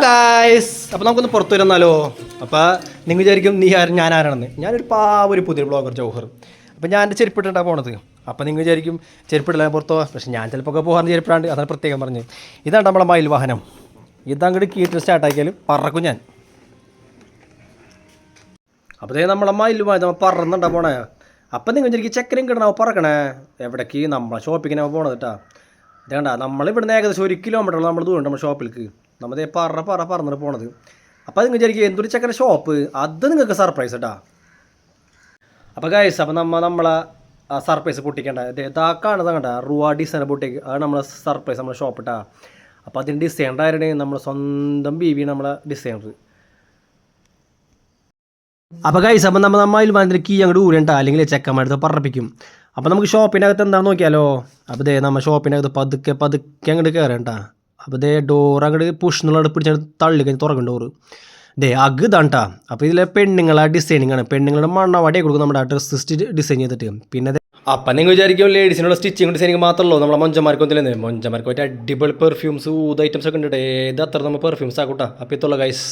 Guys, അപ്പോൾ നമുക്കൊന്ന് പുറത്തു വരുന്നാലോ. അപ്പോൾ നിങ്ങൾ വിചാരിക്കും ഞാൻ ആരാണെന്ന്. ഞാനൊരു ഒരു പുതിയ ബ്ലോഗർ ജൗഹർ. അപ്പോൾ ഞാൻ എൻ്റെ ചെരുപ്പിട്ടാണ് പോണത്. അപ്പോൾ നിങ്ങൾ വിചാരിക്കും ചെരുപ്പിടില്ല പുറത്തു പോകാം. പക്ഷേ ഞാൻ ചിലപ്പോൾ ഒക്കെ പോകാൻ ചെരുപ്പിടാണ്ട്. അതാണ് പ്രത്യേകം പറഞ്ഞ്. ഇതാണ് നമ്മളെ മയിൽ വാഹനം. ഇതങ്ങോട്ട് കീറ്റ് സ്റ്റാർട്ടാക്കിയാൽ പറക്കും ഞാൻ. അപ്പോൾ നമ്മളെ മയിൽ വാഹനം പറന്നുണ്ടാ പോണേ. അപ്പം നിങ്ങൾ വിചാരിക്കും ചെക്കനും കിട്ടണോ പറക്കണേ എവിടേക്ക് നമ്മളെ ഷോപ്പിങ്ങിനാണ് പോണത് കേട്ടോ. ഇത് കണ്ട നമ്മളിവിടുന്ന് ഏകദേശം 1 കിലോമീറ്റർ നമ്മൾ ദൂരം നമ്മുടെ ഷോപ്പിലേക്ക് നമ്മൾ പറന്നിട്ട് പോണത്. അപ്പോൾ നിങ്ങൾ വിചാരിക്കും എന്തൊരു ചക്കര ഷോപ്പ്, അത് നിങ്ങൾക്ക് സർപ്രൈസ് കേട്ടോ. അപ്പോൾ ഗൈസ്, അപ്പോൾ നമ്മളെ സർപ്രൈസ് പൊട്ടിക്കേണ്ട ഇതാ കാണുന്നത് കണ്ട റുവ ഡിസൈൻ പൊട്ടിക്ക്. അത് നമ്മളെ സർപ്രൈസ് നമ്മളെ ഷോപ്പ് കേട്ടോ. അപ്പോൾ അതിന് ഡിസൈനർ ആയിരുന്നു നമ്മുടെ സ്വന്തം ബീവി നമ്മളെ ഡിസൈനർ. അപ്പോൾ ഗൈസ്, അപ്പോൾ നമ്മയിൽ വന്നിട്ട് കീ അങ്ങോട്ട് ഊരണ്ട, അല്ലെങ്കിൽ ചെക്കന്മാരടുത്ത് പറപ്പിക്കും. അപ്പോൾ നമുക്ക് ഷോപ്പിനകത്ത് എന്താണെന്ന് നോക്കിയാലോ. അപ്പോൾ നമ്മൾ ഷോപ്പിനകത്ത് പതുക്കെ അങ്ങോട്ട് കയറേണ്ട. അപ്പോൾ ഡോർ അങ്ങോട്ട് പുഷ് എന്നുള്ള പിടിച്ചാൽ തള്ളി കഴിഞ്ഞ് തുറക്കും ഡോറ്. ഇതാണ് കേട്ടോ. അപ്പോൾ ഇതിലെ പെണ്ണുങ്ങളെ ഡിസൈനിങ് ആണ്. പെണ്ണുങ്ങളുടെ മണ്ണവാടിയെ കൊടുക്കും നമ്മുടെ ഡ്രസ്സ് ഡിസൈൻ ചെയ്തിട്ട്. പിന്നെ അപ്പം നിങ്ങൾ വിചാരിക്കും ലേഡീസിനുള്ള സ്റ്റിച്ചിങ് ഡിസൈനിങ് മാത്രമല്ലോ നമ്മളെ മൊഞ്ചന്മാർക്കൊന്നില്ലെന്ന്. മൊഞ്ചന്മാർക്ക് പറ്റിയ അടിപൊളി പെർഫ്യൂംസ് ഐറ്റംസ് ഒക്കെ ഉണ്ട്. ഏത് അത്ര നമ്മൾ പെർഫ്യൂംസ് ആക്കൂട്ടാ. അപ്പോൾ ഇത്തുള്ള ഗൈസ്.